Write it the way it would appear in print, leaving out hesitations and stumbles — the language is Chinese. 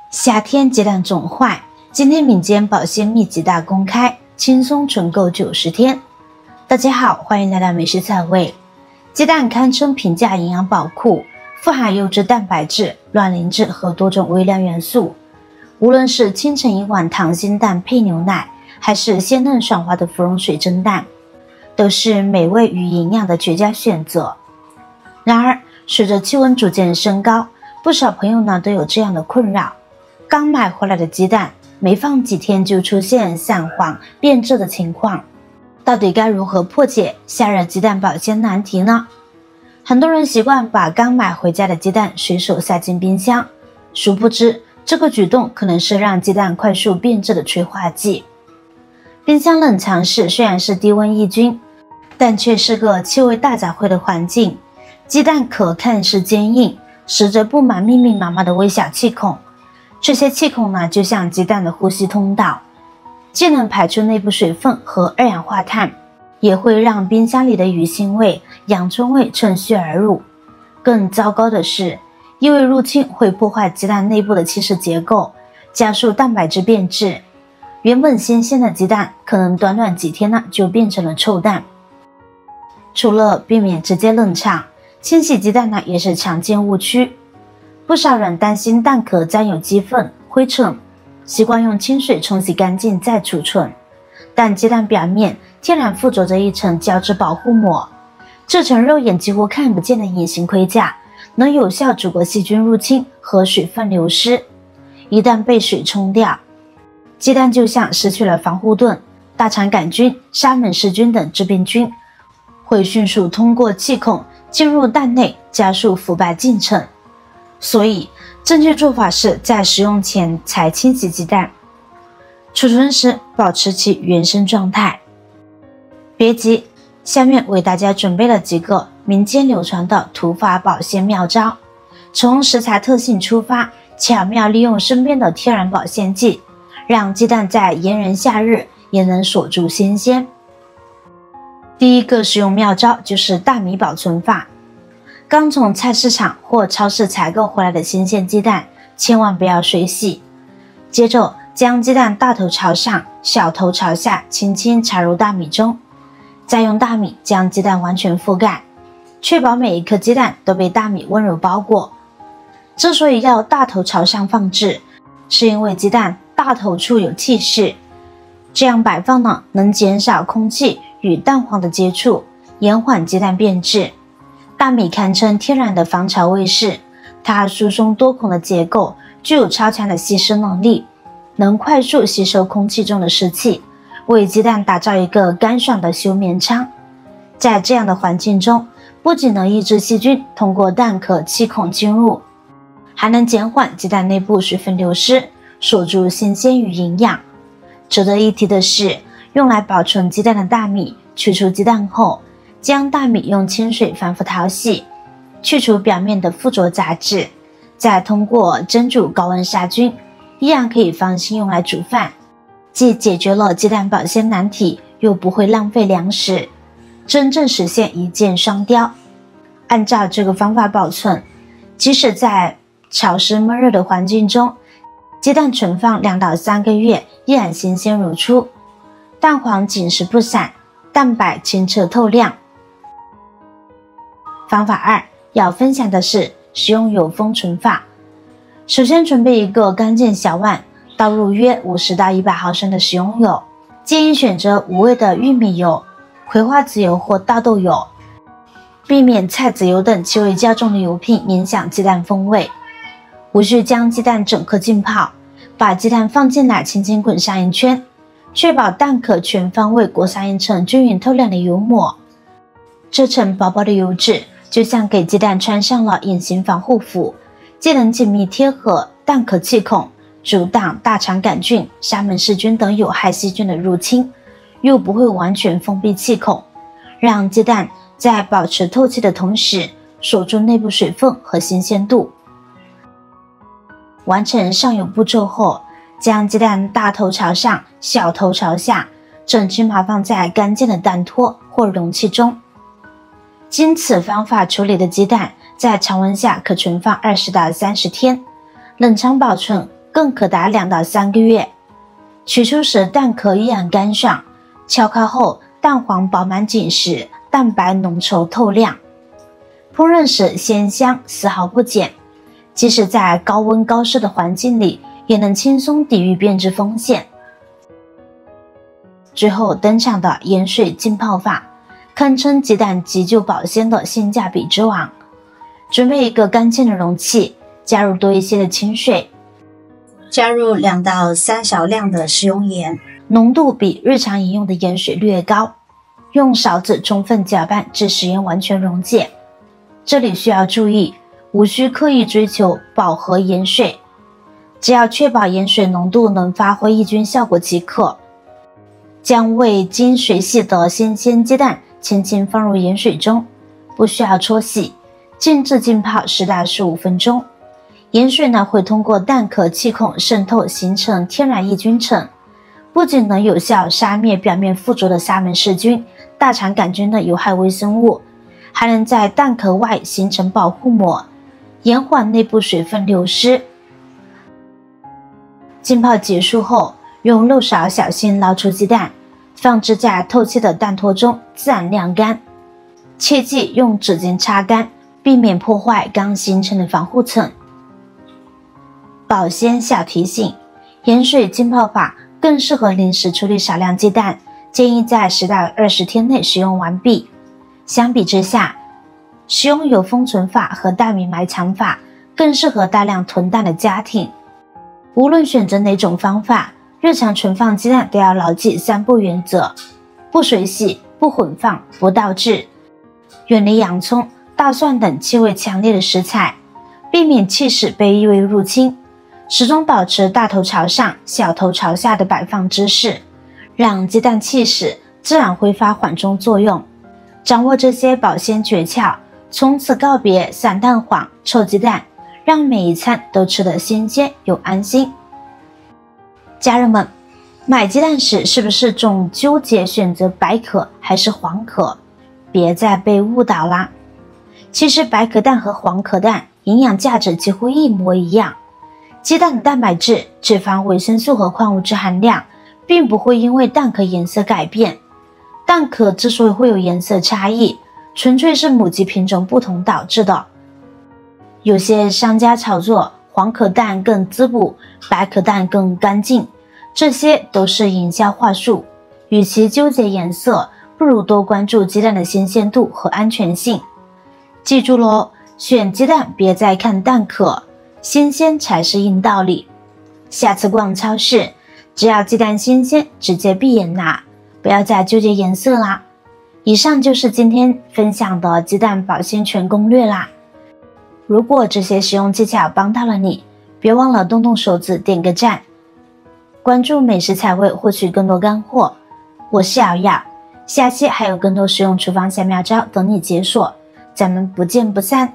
夏天鸡蛋总坏，今天民间保鲜秘籍大公开，轻松存够90天。大家好，欢迎来到美食菜味。鸡蛋堪称平价营养宝库，富含优质蛋白质、卵磷脂和多种微量元素。无论是清晨一碗溏心蛋配牛奶，还是鲜嫩爽滑的芙蓉水蒸蛋，都是美味与营养的绝佳选择。然而，随着气温逐渐升高，不少朋友呢都有这样的困扰：刚买回来的鸡蛋没放几天就出现散黄变质的情况，到底该如何破解夏日鸡蛋保鲜难题呢？很多人习惯把刚买回家的鸡蛋随手塞进冰箱，殊不知这个举动可能是让鸡蛋快速变质的催化剂。冰箱冷藏室虽然是低温抑菌，但却是个气味大杂烩的环境。鸡蛋壳看似坚硬，实则布满密密麻麻的微小气孔。这些气孔呢，就像鸡蛋的呼吸通道，既能排出内部水分和二氧化碳，也会让冰箱里的鱼腥味、洋葱味趁虚而入。更糟糕的是，异味入侵会破坏鸡蛋内部的气室结构，加速蛋白质变质。原本新鲜的鸡蛋，可能短短几天呢就变成了臭蛋。除了避免直接冷藏，清洗鸡蛋呢也是常见误区。不少人担心蛋壳沾有鸡粪、灰尘，习惯用清水冲洗干净再储存。但鸡蛋表面天然附着着一层胶质保护膜，这层肉眼几乎看不见的隐形盔甲，能有效阻隔细菌入侵和水分流失。一旦被水冲掉，鸡蛋就像失去了防护盾，大肠杆菌、沙门氏菌等致病菌会迅速通过气孔进入蛋内，加速腐败进程。所以正确做法是在食用前才清洗鸡蛋，储存时保持其原生状态。别急，下面为大家准备了几个民间流传的土法保鲜妙招，从食材特性出发，巧妙利用身边的天然保鲜剂，让鸡蛋在炎炎夏日也能锁住新鲜。第一个食用妙招就是大米保存法。刚从菜市场或超市采购回来的新鲜鸡蛋，千万不要水洗。接着将鸡蛋大头朝上、小头朝下轻轻插入大米中，再用大米将鸡蛋完全覆盖，确保每一颗鸡蛋都被大米温柔包裹。之所以要大头朝上放置，是因为鸡蛋大头处有气室，这样摆放呢，能减少空气与蛋黄的接触，延缓鸡蛋变质。大米堪称天然的防潮卫士，它疏松多孔的结构具有超强的吸湿能力，能快速吸收空气中的湿气，为鸡蛋打造一个干爽的休眠舱。在这样的环境中，不仅能抑制细菌通过蛋壳气孔进入，还能减缓鸡蛋内部水分流失，锁住新鲜与营养。值得一提的是，用来保存鸡蛋的大米，取出鸡蛋后，将大米用清水反复淘洗，去除表面的附着杂质，再通过蒸煮高温杀菌，依然可以放心用来煮饭，既解决了鸡蛋保鲜难题，又不会浪费粮食，真正实现一箭双雕。按照这个方法保存，即使在潮湿闷热的环境中，鸡蛋存放2到3个月依然新鲜如初，蛋黄紧实不散，蛋白清澈透亮。方法2，要分享的是使用有封存法。首先准备一个干净小碗，倒入约50到100毫升的食用油，建议选择无味的玉米油、葵花籽油或大豆油，避免菜籽油等气味较重的油品影响鸡蛋风味。无需将鸡蛋整颗浸泡，把鸡蛋放进来轻轻滚上1圈，确保蛋壳全方位裹上一层均匀透亮的油膜。这层薄薄的油脂就像给鸡蛋穿上了隐形防护服，既能紧密贴合蛋壳气孔，阻挡大肠杆菌、沙门氏菌等有害细菌的入侵，又不会完全封闭气孔，让鸡蛋在保持透气的同时，锁住内部水分和新鲜度。完成上游步骤后，将鸡蛋大头朝上、小头朝下整齐码放在干净的蛋托或容器中。经此方法处理的鸡蛋，在常温下可存放20到30天，冷藏保存更可达2到3个月。取出时蛋壳依然干爽，敲开后蛋黄饱满紧实，蛋白浓稠透亮，烹饪时鲜香丝毫不减，即使在高温高湿的环境里也能轻松抵御变质风险。最后登场的盐水浸泡法，堪称鸡蛋急救保鲜的性价比之王。准备一个干净的容器，加入多一些的清水，加入2到3小量的食用盐，浓度比日常饮用的盐水略高，用勺子充分搅拌至食盐完全溶解。这里需要注意，无需刻意追求饱和盐水，只要确保盐水浓度能发挥抑菌效果即可。将未经水洗的新鲜鸡蛋轻轻放入盐水中，不需要搓洗，静置浸泡10到15分钟。盐水呢会通过蛋壳气孔渗透，形成天然抑菌层，不仅能有效杀灭表面附着的沙门氏菌、大肠杆菌的有害微生物，还能在蛋壳外形成保护膜，延缓内部水分流失。浸泡结束后，用漏勺小心捞出鸡蛋，放置在透气的蛋托中自然晾干，切记用纸巾擦干，避免破坏刚形成的防护层。保鲜小提醒，盐水浸泡法更适合临时处理少量鸡蛋，建议在10到20天内使用完毕。相比之下，使用有封存法和大米埋藏法更适合大量囤蛋的家庭。无论选择哪种方法，日常存放鸡蛋都要牢记3不原则：不水洗、不混放、不倒置，远离洋葱、大蒜等气味强烈的食材，避免气室被异味入侵，始终保持大头朝上、小头朝下的摆放姿势，让鸡蛋气室自然挥发缓冲作用。掌握这些保鲜诀窍，从此告别散蛋黄、臭鸡蛋，让每一餐都吃得新鲜又安心。家人们，买鸡蛋时是不是总纠结选择白壳还是黄壳？别再被误导啦！其实白壳蛋和黄壳蛋营养价值几乎一模一样，鸡蛋的蛋白质、脂肪、维生素和矿物质含量并不会因为蛋壳颜色改变。蛋壳之所以会有颜色差异，纯粹是母鸡品种不同导致的。有些商家炒作黄壳蛋更滋补，白壳蛋更干净，这些都是营销话术。与其纠结颜色，不如多关注鸡蛋的新鲜度和安全性。记住咯，选鸡蛋别再看蛋壳，新鲜才是硬道理。下次逛超市，只要鸡蛋新鲜，直接闭眼拿，不要再纠结颜色啦。以上就是今天分享的鸡蛋保鲜全攻略啦。如果这些实用技巧帮到了你，别忘了动动手指点个赞，关注美食彩味获取更多干货。我是瑶瑶，下期还有更多实用厨房小妙招等你解锁，咱们不见不散。